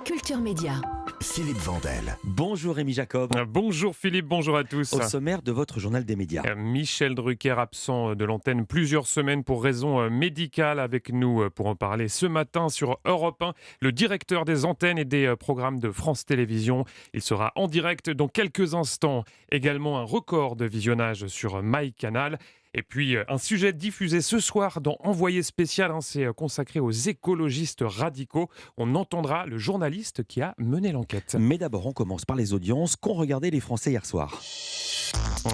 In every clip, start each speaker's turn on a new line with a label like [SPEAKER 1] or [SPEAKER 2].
[SPEAKER 1] Culture Média.
[SPEAKER 2] Philippe Vandel.
[SPEAKER 3] Bonjour Rémi Jacob.
[SPEAKER 4] Bonjour Philippe, bonjour à tous.
[SPEAKER 3] Au sommaire de votre journal des médias.
[SPEAKER 4] Michel Drucker absent de l'antenne plusieurs semaines pour raisons médicales. Avec nous pour en parler ce matin sur Europe 1, le directeur des antennes et des programmes de France Télévisions. Il sera en direct dans quelques instants. Également un record de visionnage sur MyCanal. Et puis un sujet diffusé ce soir dans Envoyé spécial, c'est consacré aux écologistes radicaux. On entendra le journaliste qui a mené l'enquête.
[SPEAKER 3] Mais d'abord, on commence par les audiences qu'ont regardé les Français hier soir.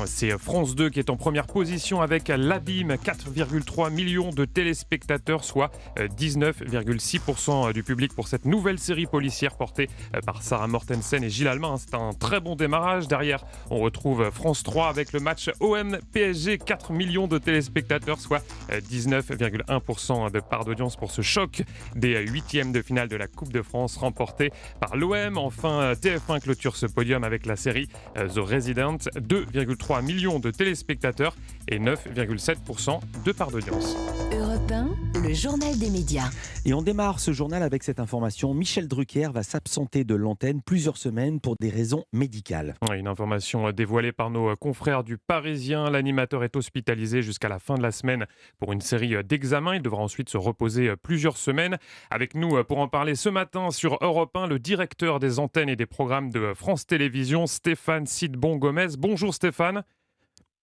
[SPEAKER 4] C'est France 2 qui est en première position avec L'Abîme, 4,3 millions de téléspectateurs, soit 19,6% du public pour cette nouvelle série policière portée par Sarah Mortensen et Gilles Almin. C'est un très bon démarrage. Derrière, on retrouve France 3 avec le match OM-PSG, 4 millions de téléspectateurs, soit 19,1% de part d'audience pour ce choc des huitièmes de finale de la Coupe de France remporté par l'OM. Enfin, TF1 clôture ce podium avec la série The Resident, 2,3 millions de téléspectateurs et 9,7% de part d'audience.
[SPEAKER 1] Europe 1, le journal des médias.
[SPEAKER 3] Et on démarre ce journal avec cette information. Michel Drucker va s'absenter de l'antenne plusieurs semaines pour des raisons médicales.
[SPEAKER 4] Une information dévoilée par nos confrères du Parisien. L'animateur est hospitalisé jusqu'à la fin de la semaine pour une série d'examens. Il devra ensuite se reposer plusieurs semaines. Avec nous pour en parler ce matin sur Europe 1, le directeur des antennes et des programmes de France Télévisions, Stéphane Sidbon-Gomez. Bonjour Stéphane.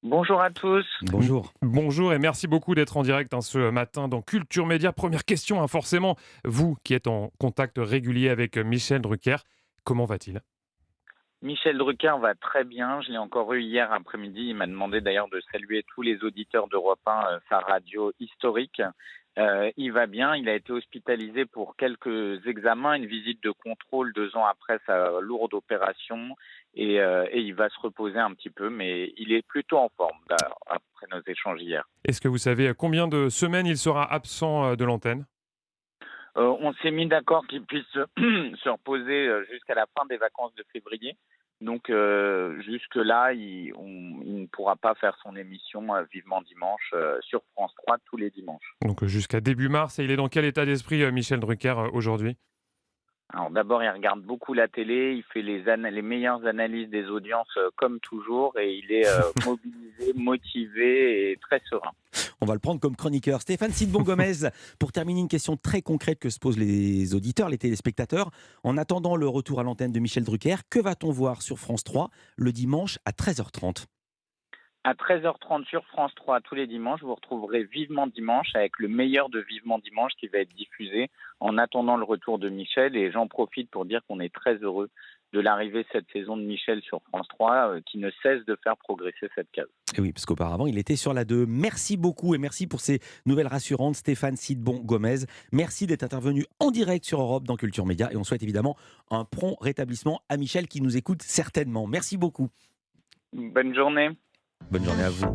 [SPEAKER 5] Bonjour à tous.
[SPEAKER 3] Bonjour.
[SPEAKER 4] Bonjour et merci beaucoup d'être en direct ce matin dans Culture Média. Première question, forcément, vous qui êtes en contact régulier avec Michel Drucker, comment va-t-il ?
[SPEAKER 5] Michel Drucker va très bien. Je l'ai encore eu hier après-midi. Il m'a demandé d'ailleurs de saluer tous les auditeurs d'Europe 1, sa radio historique. Il va bien. Il a été hospitalisé pour quelques examens, une visite de contrôle 2 ans après sa lourde opération. Et il va se reposer un petit peu, mais il est plutôt en forme après nos échanges hier.
[SPEAKER 4] Est-ce que vous savez combien de semaines il sera absent de l'antenne ?
[SPEAKER 5] On s'est mis d'accord qu'il puisse se reposer jusqu'à la fin des vacances de février. Donc jusque-là, il ne pourra pas faire son émission Vivement Dimanche sur France 3 tous les dimanches.
[SPEAKER 4] Donc jusqu'à début mars. Et il est dans quel état d'esprit, Michel Drucker, aujourd'hui ?
[SPEAKER 5] Alors d'abord, il regarde beaucoup la télé, il fait les meilleures analyses des audiences comme toujours et il est mobilisé, motivé et très serein.
[SPEAKER 3] On va le prendre comme chroniqueur. Stéphane Sidbon-Gomez, pour terminer, une question très concrète que se posent les auditeurs, les téléspectateurs. En attendant le retour à l'antenne de Michel Drucker, que va-t-on voir sur France 3 le dimanche à 13h30 ?
[SPEAKER 5] À 13h30 sur France 3 tous les dimanches, vous retrouverez Vivement Dimanche avec le meilleur de Vivement Dimanche qui va être diffusé en attendant le retour de Michel. Et j'en profite pour dire qu'on est très heureux de l'arrivée cette saison de Michel sur France 3 qui ne cesse de faire progresser cette case.
[SPEAKER 3] Et oui, parce qu'auparavant, il était sur la 2. Merci beaucoup et merci pour ces nouvelles rassurantes, Stéphane Sidbon-Gomez. Merci d'être intervenu en direct sur Europe dans Culture Média. Et on souhaite évidemment un prompt rétablissement à Michel qui nous écoute certainement. Merci beaucoup.
[SPEAKER 5] Bonne journée.
[SPEAKER 3] Bonne journée à vous.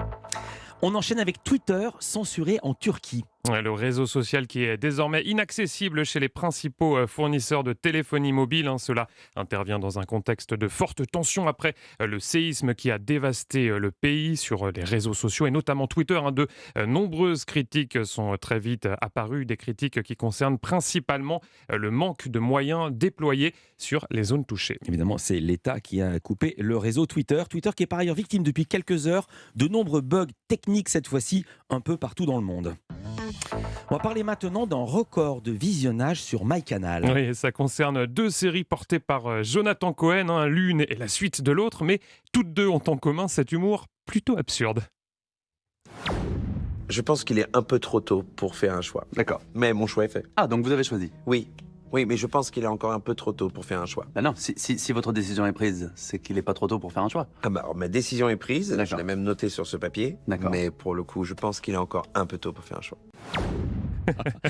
[SPEAKER 3] On enchaîne avec Twitter, censuré en Turquie.
[SPEAKER 4] Le réseau social qui est désormais inaccessible chez les principaux fournisseurs de téléphonie mobile. Cela intervient dans un contexte de forte tension après le séisme qui a dévasté le pays sur les réseaux sociaux et notamment Twitter. De nombreuses critiques sont très vite apparues, des critiques qui concernent principalement le manque de moyens déployés sur les zones touchées.
[SPEAKER 3] Évidemment, c'est l'État qui a coupé le réseau Twitter. Twitter qui est par ailleurs victime depuis quelques heures de nombreux bugs techniques, cette fois-ci un peu partout dans le monde. On va parler maintenant d'un record de visionnage sur MyCanal.
[SPEAKER 4] Oui, ça concerne 2 séries portées par Jonathan Cohen. L'une est la suite de l'autre, mais toutes 2 ont en commun cet humour plutôt absurde.
[SPEAKER 6] Je pense qu'il est un peu trop tôt pour faire un choix.
[SPEAKER 7] D'accord.
[SPEAKER 6] Mais mon choix est fait.
[SPEAKER 7] Ah, donc vous avez choisi.
[SPEAKER 6] Oui, mais je pense qu'il est encore un peu trop tôt pour faire un choix.
[SPEAKER 7] Bah non, si votre décision est prise, c'est qu'il n'est pas trop tôt pour faire un choix.
[SPEAKER 6] Ah bah, alors, ma décision est prise, je
[SPEAKER 7] D'accord.
[SPEAKER 6] l'ai même noté sur ce papier.
[SPEAKER 7] D'accord.
[SPEAKER 6] Mais pour le coup, je pense qu'il est encore un peu tôt pour faire un choix.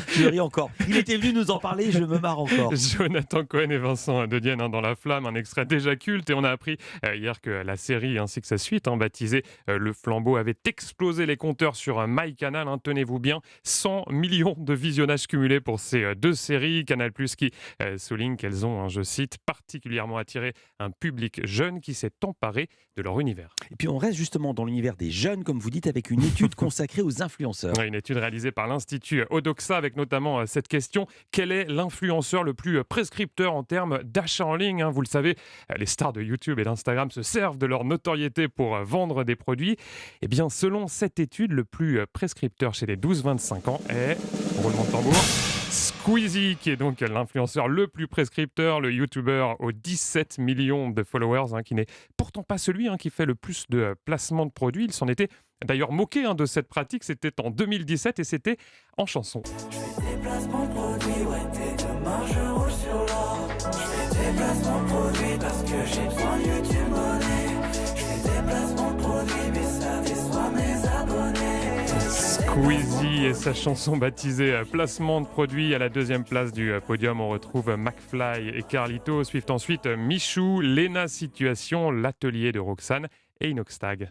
[SPEAKER 3] Je ris encore. Il était venu nous en parler, je me marre encore.
[SPEAKER 4] Jonathan Cohen et Vincent De Dienne dans La Flamme, un extrait déjà culte. Et on a appris hier que la série ainsi que sa suite, baptisée Le Flambeau, avait explosé les compteurs sur MyCanal. Tenez-vous bien, 100 millions de visionnages cumulés pour ces 2 séries. Canal+, qui souligne qu'elles ont, je cite, particulièrement attiré un public jeune qui s'est emparé de leur univers.
[SPEAKER 3] Et puis on reste justement dans l'univers des jeunes, comme vous dites, avec une étude consacrée aux influenceurs.
[SPEAKER 4] Une étude réalisée par l'Institut Audemars Doxa avec notamment cette question: quel est l'influenceur le plus prescripteur en termes d'achat en ligne, hein? Vous le savez, les stars de YouTube et d'Instagram se servent de leur notoriété pour vendre des produits. Eh bien, selon cette étude, le plus prescripteur chez les 12-25 ans est, roulement de tambour, Squeezie, qui est donc l'influenceur le plus prescripteur, le YouTuber aux 17 millions de followers, hein, qui n'est pourtant pas celui qui fait le plus de placements de produits. Il s'en était d'ailleurs moqué de cette pratique, c'était en 2017 et c'était en chanson.
[SPEAKER 2] Je fais des placements de produits, ouais, dès demain je roule sur l'or. Je fais des placements de produits parce que j'ai besoin de YouTube Money. Je fais des placements de produits, mais ça déçoit mes abonnés.
[SPEAKER 4] Squeezie et sa chanson baptisée Placement de produits. À la deuxième place du podium, on retrouve McFly et Carlito. Suivent ensuite Michou, Lena Situation, l'atelier de Roxane et Inoxtag.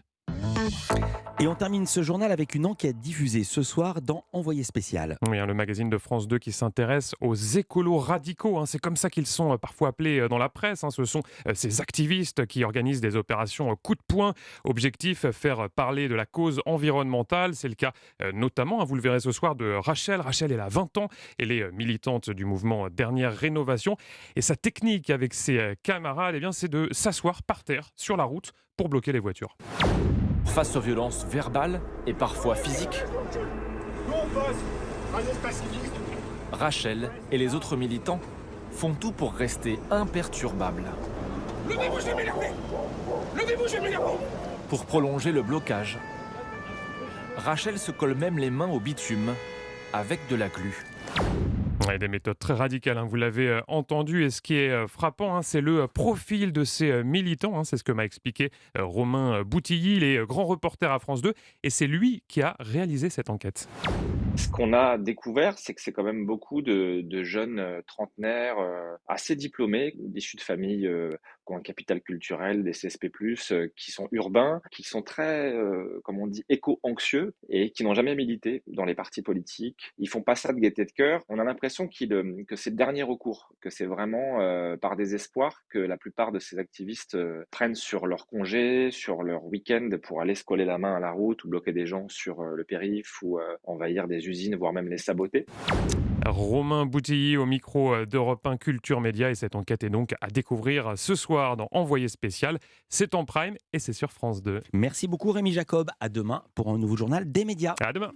[SPEAKER 3] Et on termine ce journal avec une enquête diffusée ce soir dans Envoyé spécial.
[SPEAKER 4] Oui, le magazine de France 2 qui s'intéresse aux écolos radicaux. C'est comme ça qu'ils sont parfois appelés dans la presse. Ce sont ces activistes qui organisent des opérations coup de poing. Objectif, faire parler de la cause environnementale. C'est le cas notamment, vous le verrez ce soir, de Rachel. Rachel, elle a 20 ans. Elle est militante du mouvement Dernière Rénovation. Et sa technique avec ses camarades, c'est de s'asseoir par terre sur la route pour bloquer les voitures.
[SPEAKER 8] Face aux violences verbales et parfois physiques, Rachel et les autres militants font tout pour rester imperturbables.
[SPEAKER 9] Levez-vous, je vais m'énerver. Levez-vous, je vais m'énerver.
[SPEAKER 8] Pour prolonger le blocage, Rachel se colle même les mains au bitume avec de la glu.
[SPEAKER 4] Ouais, des méthodes très radicales, vous l'avez entendu. Et ce qui est frappant, c'est le profil de ces militants. C'est ce que m'a expliqué Romain Boutilly, il est grand reporter à France 2. Et c'est lui qui a réalisé cette enquête.
[SPEAKER 10] Ce qu'on a découvert, c'est que c'est quand même beaucoup de jeunes trentenaires assez diplômés, issus de familles qui ont un capital culturel, des CSP+, qui sont urbains, qui sont très, comme on dit, éco-anxieux et qui n'ont jamais milité dans les partis politiques. Ils font pas ça de gaieté de cœur. On a l'impression que c'est le dernier recours, que c'est vraiment par désespoir que la plupart de ces activistes prennent sur leur congé, sur leur week-end pour aller se coller la main à la route ou bloquer des gens sur le périph' ou envahir des usines, voire même les saboter.
[SPEAKER 4] Romain Boutilly au micro d'Europe 1 Culture Média, et cette enquête est donc à découvrir ce soir dans Envoyé spécial. C'est en prime et c'est sur France 2.
[SPEAKER 3] Merci beaucoup Rémi Jacob. À demain pour un nouveau journal des médias.
[SPEAKER 4] À demain.